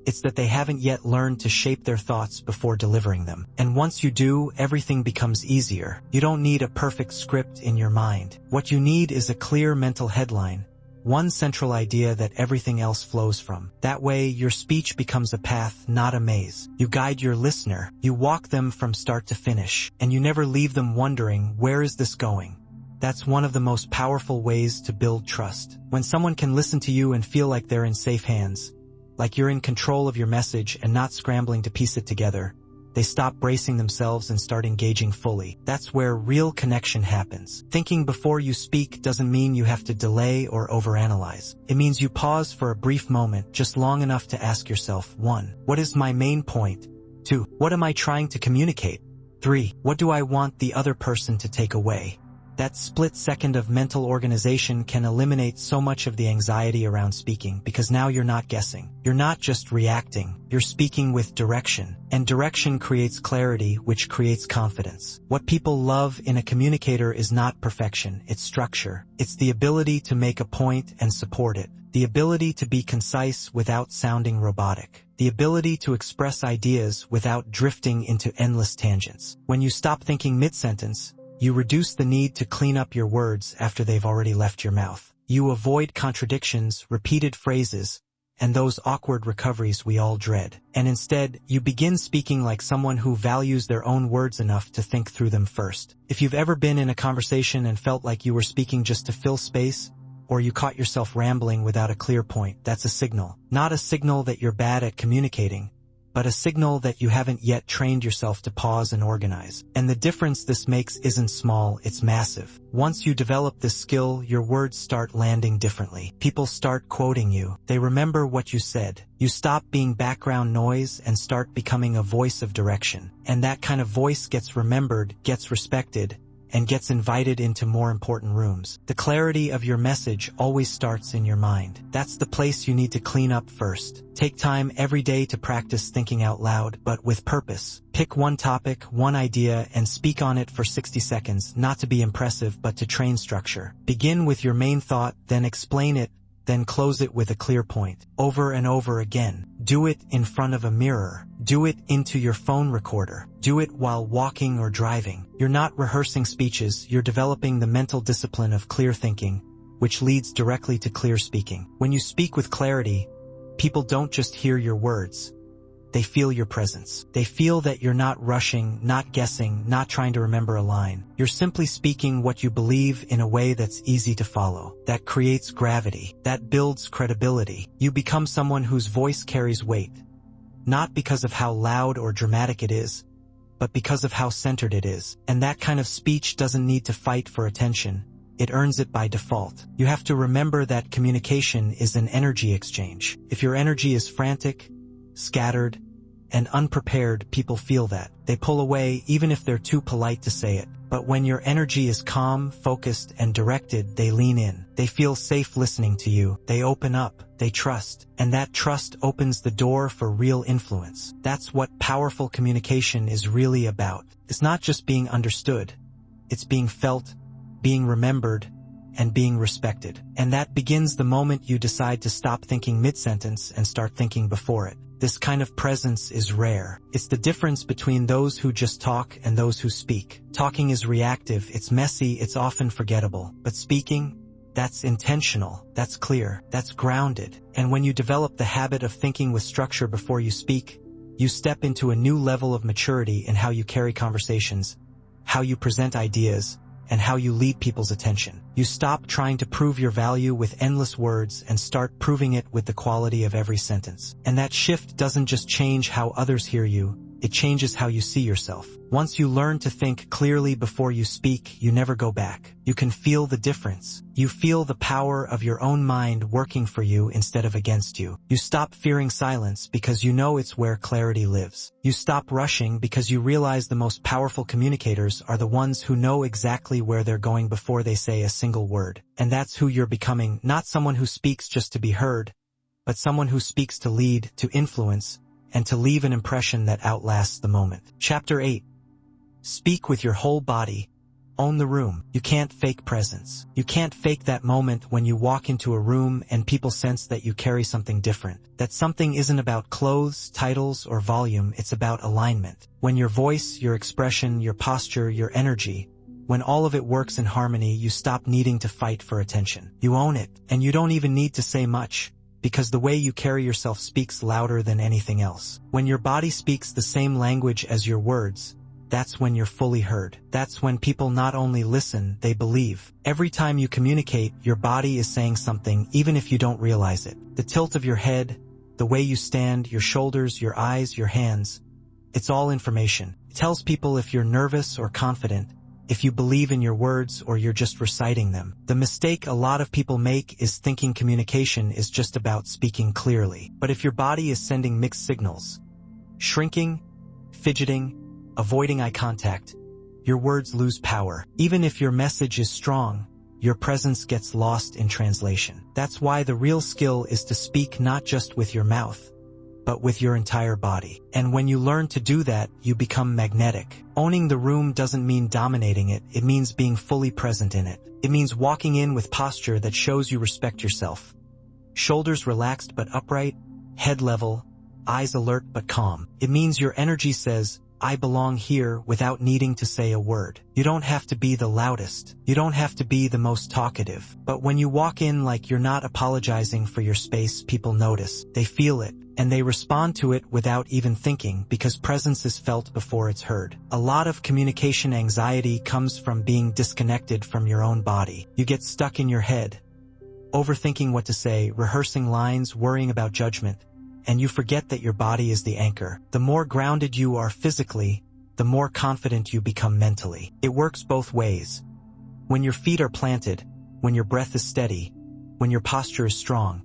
It's that they haven't yet learned to shape their thoughts before delivering them. And once you do, everything becomes easier. You don't need a perfect script in your mind. What you need is a clear mental headline, one central idea that everything else flows from. That way, your speech becomes a path, not a maze. You guide your listener. You walk them from start to finish. And you never leave them wondering, where is this going? That's one of the most powerful ways to build trust. When someone can listen to you and feel like they're in safe hands, like you're in control of your message and not scrambling to piece it together, they stop bracing themselves and start engaging fully. That's where real connection happens. Thinking before you speak doesn't mean you have to delay or overanalyze. It means you pause for a brief moment, just long enough to ask yourself, 1. What is my main point? 2. What am I trying to communicate? 3. What do I want the other person to take away? That split second of mental organization can eliminate so much of the anxiety around speaking, because now you're not guessing. You're not just reacting. You're speaking with direction. And direction creates clarity, which creates confidence. What people love in a communicator is not perfection, it's structure. It's the ability to make a point and support it. The ability to be concise without sounding robotic. The ability to express ideas without drifting into endless tangents. When you stop thinking mid-sentence, you reduce the need to clean up your words after they've already left your mouth. You avoid contradictions, repeated phrases, and those awkward recoveries we all dread. And instead, you begin speaking like someone who values their own words enough to think through them first. If you've ever been in a conversation and felt like you were speaking just to fill space, or you caught yourself rambling without a clear point, that's a signal. Not a signal that you're bad at communicating, but a signal that you haven't yet trained yourself to pause and organize. And the difference this makes isn't small, it's massive. Once you develop this skill, your words start landing differently. People start quoting you. They remember what you said. You stop being background noise and start becoming a voice of direction. And that kind of voice gets remembered, gets respected, and gets invited into more important rooms. The clarity of your message always starts in your mind. That's the place you need to clean up first. Take time every day to practice thinking out loud, but with purpose. Pick one topic, one idea, and speak on it for 60 seconds, not to be impressive, but to train structure. Begin with your main thought, then explain it, then close it with a clear point. Over and over again. Do it in front of a mirror. Do it into your phone recorder. Do it while walking or driving. You're not rehearsing speeches, you're developing the mental discipline of clear thinking, which leads directly to clear speaking. When you speak with clarity, people don't just hear your words. They feel your presence. They feel that you're not rushing, not guessing, not trying to remember a line. You're simply speaking what you believe in a way that's easy to follow. That creates gravity. That builds credibility. You become someone whose voice carries weight. Not because of how loud or dramatic it is, but because of how centered it is. And that kind of speech doesn't need to fight for attention. It earns it by default. You have to remember that communication is an energy exchange. If your energy is frantic, scattered, and unprepared, people feel that. They pull away even if they're too polite to say it. But when your energy is calm, focused, and directed, they lean in. They feel safe listening to you. They open up. They trust. And that trust opens the door for real influence. That's what powerful communication is really about. It's not just being understood. It's being felt, being remembered, and being respected. And that begins the moment you decide to stop thinking mid-sentence and start thinking before it. This kind of presence is rare. It's the difference between those who just talk and those who speak. Talking is reactive, it's messy, it's often forgettable. But speaking, that's intentional, that's clear, that's grounded. And when you develop the habit of thinking with structure before you speak, you step into a new level of maturity in how you carry conversations, how you present ideas, and how you lead people's attention. You stop trying to prove your value with endless words and start proving it with the quality of every sentence. And that shift doesn't just change how others hear you, it changes how you see yourself. Once you learn to think clearly before you speak, you never go back. You can feel the difference. You feel the power of your own mind working for you instead of against you. You stop fearing silence because you know it's where clarity lives. You stop rushing because you realize the most powerful communicators are the ones who know exactly where they're going before they say a single word. And that's who you're becoming, not someone who speaks just to be heard, but someone who speaks to lead, to influence, and to leave an impression that outlasts the moment. Chapter 8. Speak with your whole body. Own the room. You can't fake presence. You can't fake that moment when you walk into a room and people sense that you carry something different. That something isn't about clothes, titles, or volume, it's about alignment. When your voice, your expression, your posture, your energy, when all of it works in harmony, you stop needing to fight for attention. You own it, and you don't even need to say much, because the way you carry yourself speaks louder than anything else. When your body speaks the same language as your words, that's when you're fully heard. That's when people not only listen, they believe. Every time you communicate, your body is saying something, even if you don't realize it. The tilt of your head, the way you stand, your shoulders, your eyes, your hands, it's all information. It tells people if you're nervous or confident, if you believe in your words or you're just reciting them. The mistake a lot of people make is thinking communication is just about speaking clearly. But if your body is sending mixed signals, shrinking, fidgeting, avoiding eye contact, your words lose power. Even if your message is strong, your presence gets lost in translation. That's why the real skill is to speak not just with your mouth, but with your entire body. And when you learn to do that, you become magnetic. Owning the room doesn't mean dominating it, it means being fully present in it. It means walking in with posture that shows you respect yourself. Shoulders relaxed but upright, head level, eyes alert but calm. It means your energy says, I belong here, without needing to say a word. You don't have to be the loudest. You don't have to be the most talkative. But when you walk in like you're not apologizing for your space, people notice. They feel it, and they respond to it without even thinking, because presence is felt before it's heard. A lot of communication anxiety comes from being disconnected from your own body. You get stuck in your head, overthinking what to say, rehearsing lines, worrying about judgment, and you forget that your body is the anchor. The more grounded you are physically, the more confident you become mentally. It works both ways. When your feet are planted, when your breath is steady, when your posture is strong,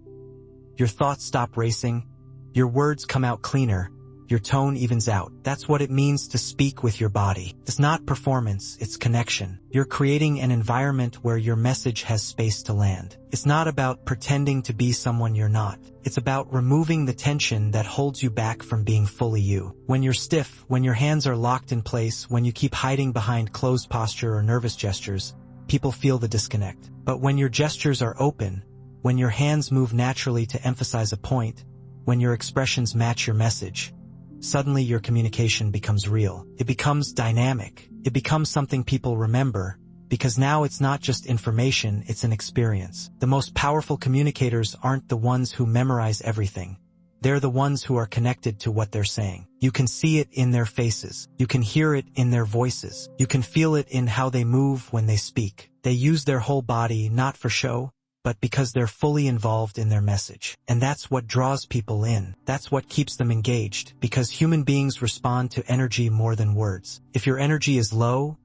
your thoughts stop racing, your words come out cleaner, your tone evens out. That's what it means to speak with your body. It's not performance, it's connection. You're creating an environment where your message has space to land. It's not about pretending to be someone you're not. It's about removing the tension that holds you back from being fully you. When you're stiff, when your hands are locked in place, when you keep hiding behind closed posture or nervous gestures, people feel the disconnect. But when your gestures are open, when your hands move naturally to emphasize a point, when your expressions match your message, suddenly your communication becomes real. It becomes dynamic. It becomes something people remember, because now it's not just information, it's an experience. The most powerful communicators aren't the ones who memorize everything. They're the ones who are connected to what they're saying. You can see it in their faces. You can hear it in their voices. You can feel it in how they move when they speak. They use their whole body not for show, but because they're fully involved in their message. And that's what draws people in. That's what keeps them engaged, because human beings respond to energy more than words. If your energy is low,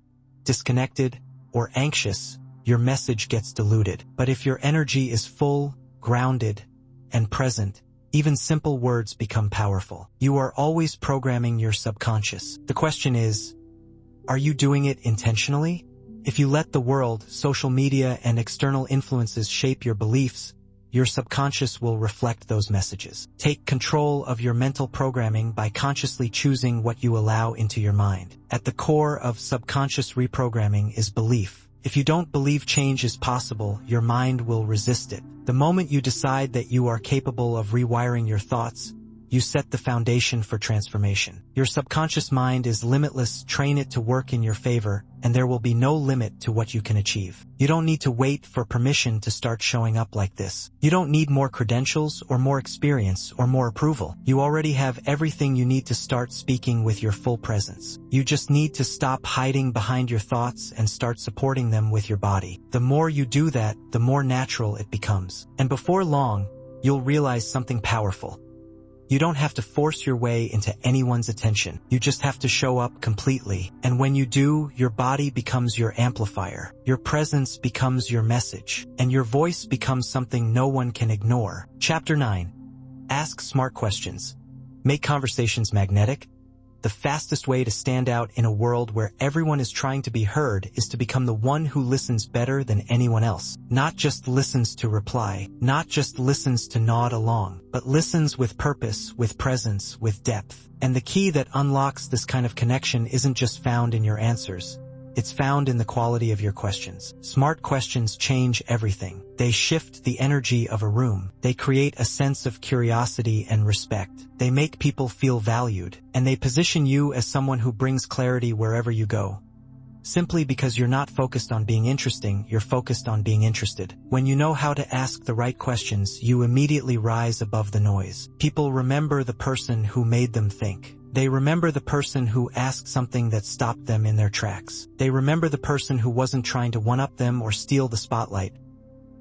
disconnected, or anxious, your message gets diluted. But if your energy is full, grounded, and present, even simple words become powerful. You are always programming your subconscious. The question is, are you doing it intentionally? If you let the world, social media, and external influences shape your beliefs, your subconscious will reflect those messages. Take control of your mental programming by consciously choosing what you allow into your mind. At the core of subconscious reprogramming is belief. If you don't believe change is possible, your mind will resist it. The moment you decide that you are capable of rewiring your thoughts, you set the foundation for transformation. Your subconscious mind is limitless. Train it to work in your favor, and there will be no limit to what you can achieve. You don't need to wait for permission to start showing up like this. You don't need more credentials or more experience or more approval. You already have everything you need to start speaking with your full presence. You just need to stop hiding behind your thoughts and start supporting them with your body. The more you do that, the more natural it becomes. And before long, you'll realize something powerful. You don't have to force your way into anyone's attention. You just have to show up completely. And when you do, your body becomes your amplifier. Your presence becomes your message. And your voice becomes something no one can ignore. Chapter 9. Ask smart questions. Make conversations magnetic. The fastest way to stand out in a world where everyone is trying to be heard is to become the one who listens better than anyone else. Not just listens to reply, not just listens to nod along, but listens with purpose, with presence, with depth. And the key that unlocks this kind of connection isn't just found in your answers. It's found in the quality of your questions. Smart questions change everything. They shift the energy of a room. They create a sense of curiosity and respect. They make people feel valued, and they position you as someone who brings clarity wherever you go. Simply because you're not focused on being interesting, you're focused on being interested. When you know how to ask the right questions, you immediately rise above the noise. People remember the person who made them think. They remember the person who asked something that stopped them in their tracks. They remember the person who wasn't trying to one-up them or steal the spotlight,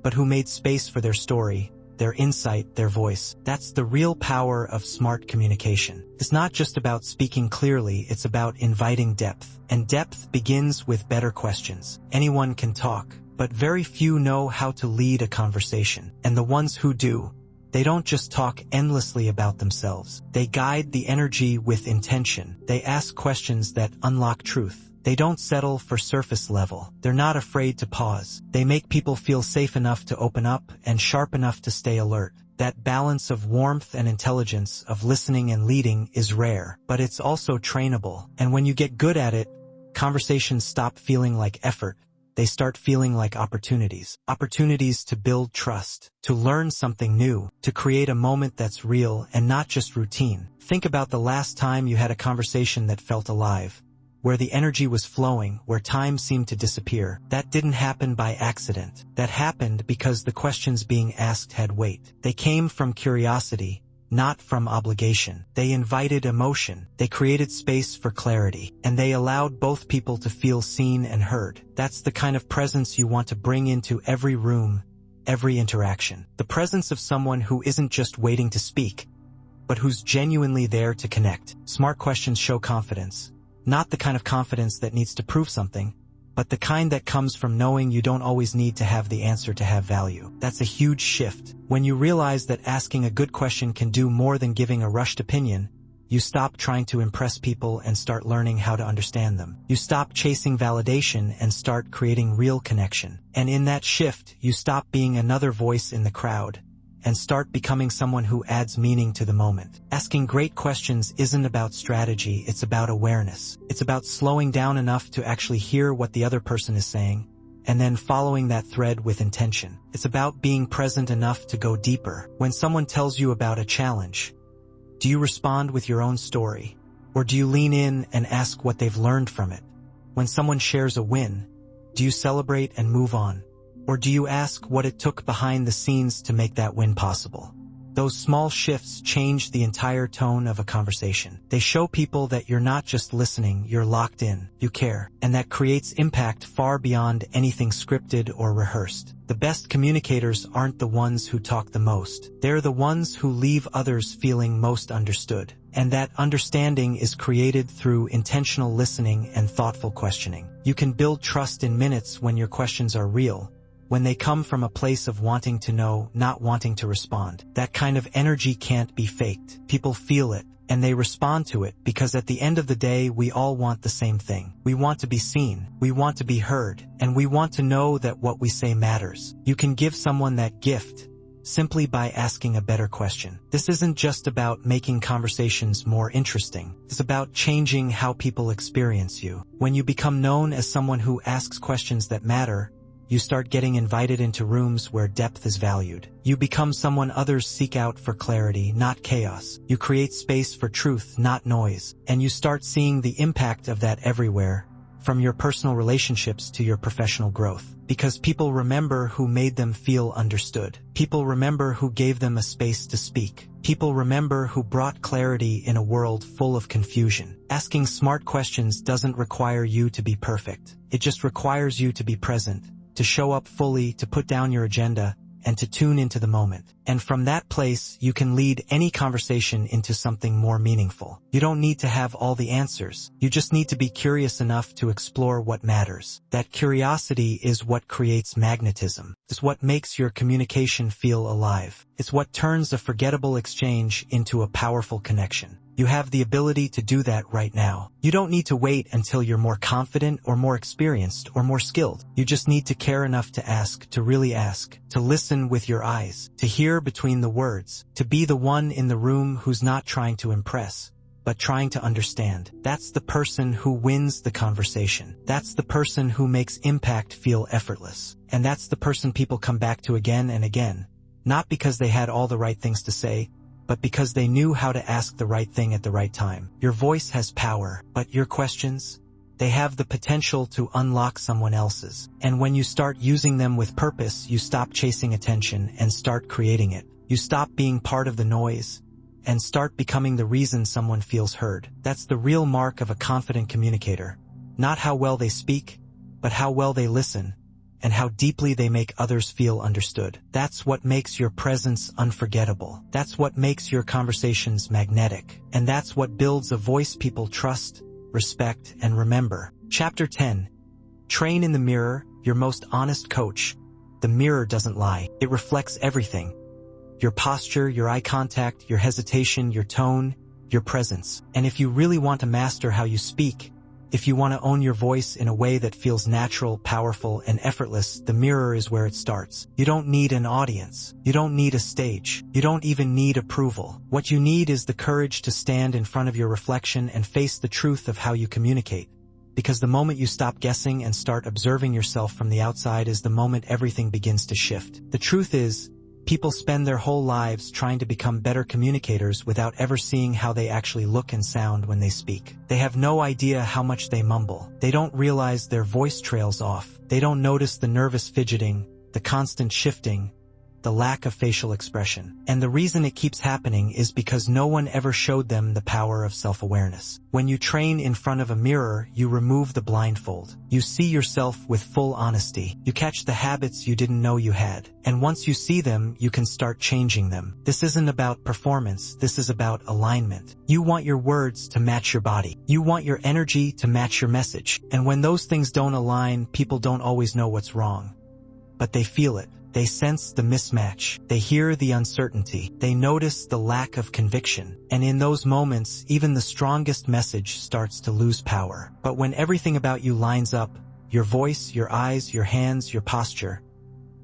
but who made space for their story, their insight, their voice. That's the real power of smart communication. It's not just about speaking clearly, it's about inviting depth. And depth begins with better questions. Anyone can talk, but very few know how to lead a conversation. And the ones who do, they don't just talk endlessly about themselves. They guide the energy with intention. They ask questions that unlock truth. They don't settle for surface level. They're not afraid to pause. They make people feel safe enough to open up and sharp enough to stay alert. That balance of warmth and intelligence, of listening and leading, is rare, but it's also trainable. And when you get good at it, conversations stop feeling like effort. They start feeling like opportunities. Opportunities to build trust, to learn something new, to create a moment that's real and not just routine. Think about the last time you had a conversation that felt alive, where the energy was flowing, where time seemed to disappear. That didn't happen by accident. That happened because the questions being asked had weight. They came from curiosity, not from obligation. They invited emotion. They created space for clarity. And they allowed both people to feel seen and heard. That's the kind of presence you want to bring into every room, every interaction. The presence of someone who isn't just waiting to speak, but who's genuinely there to connect. Smart questions show confidence. Not the kind of confidence that needs to prove something, but the kind that comes from knowing you don't always need to have the answer to have value. That's a huge shift. When you realize that asking a good question can do more than giving a rushed opinion, you stop trying to impress people and start learning how to understand them. You stop chasing validation and start creating real connection. And in that shift, you stop being another voice in the crowd and start becoming someone who adds meaning to the moment. Asking great questions isn't about strategy, it's about awareness. It's about slowing down enough to actually hear what the other person is saying, and then following that thread with intention. It's about being present enough to go deeper. When someone tells you about a challenge, do you respond with your own story? Or do you lean in and ask what they've learned from it? When someone shares a win, do you celebrate and move on? Or do you ask what it took behind the scenes to make that win possible? Those small shifts change the entire tone of a conversation. They show people that you're not just listening, you're locked in, you care, and that creates impact far beyond anything scripted or rehearsed. The best communicators aren't the ones who talk the most. They're the ones who leave others feeling most understood. And that understanding is created through intentional listening and thoughtful questioning. You can build trust in minutes when your questions are real, when they come from a place of wanting to know, not wanting to respond. That kind of energy can't be faked. People feel it, and they respond to it, because at the end of the day, we all want the same thing. We want to be seen, we want to be heard, and we want to know that what we say matters. You can give someone that gift simply by asking a better question. This isn't just about making conversations more interesting. It's about changing how people experience you. When you become known as someone who asks questions that matter, you start getting invited into rooms where depth is valued. You become someone others seek out for clarity, not chaos. You create space for truth, not noise. And you start seeing the impact of that everywhere, from your personal relationships to your professional growth. Because people remember who made them feel understood. People remember who gave them a space to speak. People remember who brought clarity in a world full of confusion. Asking smart questions doesn't require you to be perfect. It just requires you to be present, to show up fully, to put down your agenda, and to tune into the moment. And from that place, you can lead any conversation into something more meaningful. You don't need to have all the answers. You just need to be curious enough to explore what matters. That curiosity is what creates magnetism. It's what makes your communication feel alive. It's what turns a forgettable exchange into a powerful connection. You have the ability to do that right now. You don't need to wait until you're more confident or more experienced or more skilled. You just need to care enough to ask, to really ask, to listen with your eyes, to hear between the words, to be the one in the room who's not trying to impress, but trying to understand. That's the person who wins the conversation. That's the person who makes impact feel effortless. And that's the person people come back to again and again, not because they had all the right things to say, but because they knew how to ask the right thing at the right time. Your voice has power, but your questions, they have the potential to unlock someone else's. And when you start using them with purpose, you stop chasing attention and start creating it. You stop being part of the noise and start becoming the reason someone feels heard. That's the real mark of a confident communicator. Not how well they speak, but how well they listen, and how deeply they make others feel understood. That's what makes your presence unforgettable. That's what makes your conversations magnetic. And that's what builds a voice people trust, respect, and remember. Chapter 10. Train in the mirror, your most honest coach. The mirror doesn't lie. It reflects everything. Your posture, your eye contact, your hesitation, your tone, your presence. And if you really want to master how you speak, if you want to own your voice in a way that feels natural, powerful, and effortless, the mirror is where it starts. You don't need an audience. You don't need a stage. You don't even need approval. What you need is the courage to stand in front of your reflection and face the truth of how you communicate. Because the moment you stop guessing and start observing yourself from the outside is the moment everything begins to shift. The truth is, people spend their whole lives trying to become better communicators without ever seeing how they actually look and sound when they speak. They have no idea how much they mumble. They don't realize their voice trails off. They don't notice the nervous fidgeting, the constant shifting, the lack of facial expression. And the reason it keeps happening is because no one ever showed them the power of self-awareness. When you train in front of a mirror, you remove the blindfold. You see yourself with full honesty. You catch the habits you didn't know you had. And once you see them, you can start changing them. This isn't about performance. This is about alignment. You want your words to match your body. You want your energy to match your message. And when those things don't align, people don't always know what's wrong, but they feel it. They sense the mismatch. They hear the uncertainty. They notice the lack of conviction. And in those moments, even the strongest message starts to lose power. But when everything about you lines up, your voice, your eyes, your hands, your posture,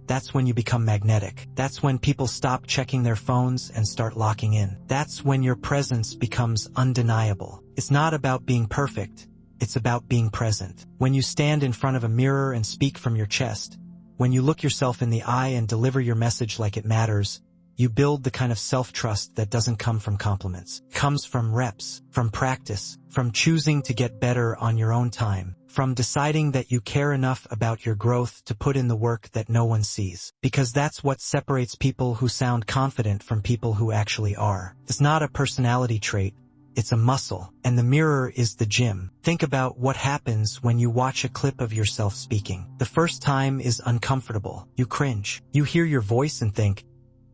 that's when you become magnetic. That's when people stop checking their phones and start locking in. That's when your presence becomes undeniable. It's not about being perfect. It's about being present. When you stand in front of a mirror and speak from your chest, when you look yourself in the eye and deliver your message like it matters, you build the kind of self-trust that doesn't come from compliments. It comes from reps, from practice, from choosing to get better on your own time, from deciding that you care enough about your growth to put in the work that no one sees. Because that's what separates people who sound confident from people who actually are. It's not a personality trait. It's a muscle, and the mirror is the gym. Think about what happens when you watch a clip of yourself speaking. The first time is uncomfortable. You cringe. You hear your voice and think,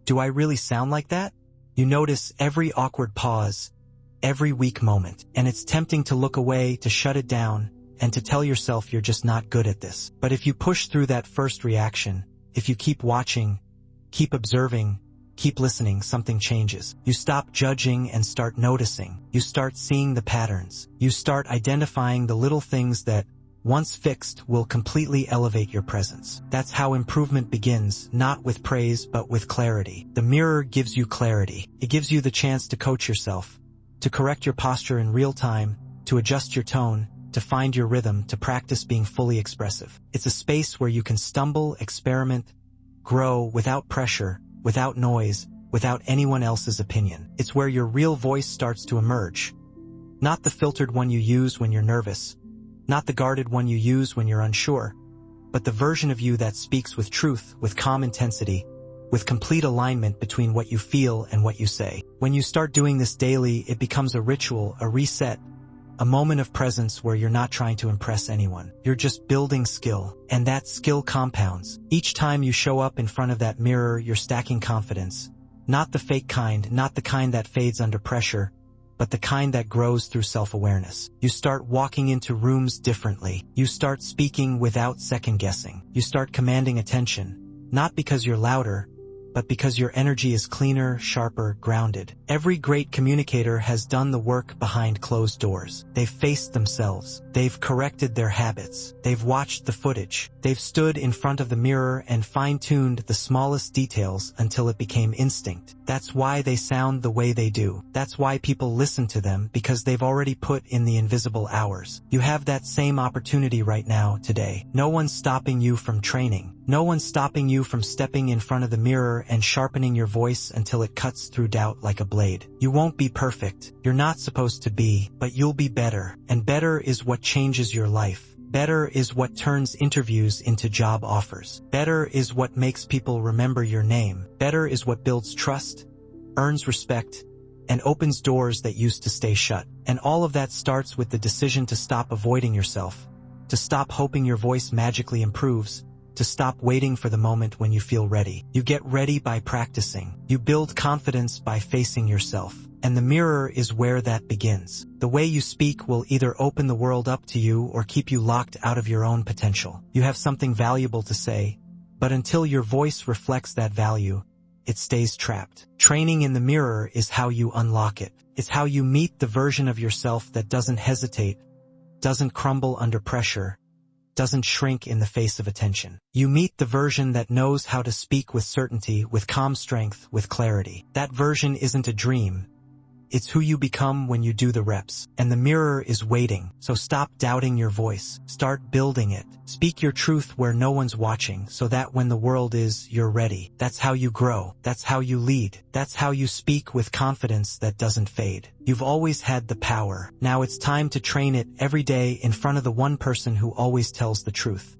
do I really sound like that? You notice every awkward pause, every weak moment, and it's tempting to look away, to shut it down, and to tell yourself you're just not good at this. But if you push through that first reaction, if you keep watching, keep observing, keep listening, something changes. You stop judging and start noticing. You start seeing the patterns. You start identifying the little things that, once fixed, will completely elevate your presence. That's how improvement begins, not with praise but with clarity. The mirror gives you clarity. It gives you the chance to coach yourself, to correct your posture in real time, to adjust your tone, to find your rhythm, to practice being fully expressive. It's a space where you can stumble, experiment, grow without pressure, without noise, without anyone else's opinion. It's where your real voice starts to emerge. Not the filtered one you use when you're nervous, not the guarded one you use when you're unsure, but the version of you that speaks with truth, with calm intensity, with complete alignment between what you feel and what you say. When you start doing this daily, it becomes a ritual, a reset, a moment of presence where you're not trying to impress anyone. You're just building skill, and that skill compounds. Each time you show up in front of that mirror, you're stacking confidence. Not the fake kind, not the kind that fades under pressure, but the kind that grows through self-awareness. You start walking into rooms differently. You start speaking without second-guessing. You start commanding attention, not because you're louder, but because your energy is cleaner, sharper, grounded. Every great communicator has done the work behind closed doors. They've faced themselves. They've corrected their habits. They've watched the footage. They've stood in front of the mirror and fine-tuned the smallest details until it became instinct. That's why they sound the way they do. That's why people listen to them, because they've already put in the invisible hours. You have that same opportunity right now, today. No one's stopping you from training. No one's stopping you from stepping in front of the mirror and sharpening your voice until it cuts through doubt like a blade. You won't be perfect. You're not supposed to be, but you'll be better. And better is what changes your life. Better is what turns interviews into job offers. Better is what makes people remember your name. Better is what builds trust, earns respect, and opens doors that used to stay shut. And all of that starts with the decision to stop avoiding yourself, to stop hoping your voice magically improves, to stop waiting for the moment when you feel ready. You get ready by practicing. You build confidence by facing yourself. And the mirror is where that begins. The way you speak will either open the world up to you or keep you locked out of your own potential. You have something valuable to say, but until your voice reflects that value, it stays trapped. Training in the mirror is how you unlock it. It's how you meet the version of yourself that doesn't hesitate, doesn't crumble under pressure, doesn't shrink in the face of attention. You meet the version that knows how to speak with certainty, with calm strength, with clarity. That version isn't a dream. It's who you become when you do the reps. And the mirror is waiting. So stop doubting your voice. Start building it. Speak your truth where no one's watching, so that when the world is, you're ready. That's how you grow. That's how you lead. That's how you speak with confidence that doesn't fade. You've always had the power. Now it's time to train it every day in front of the one person who always tells the truth.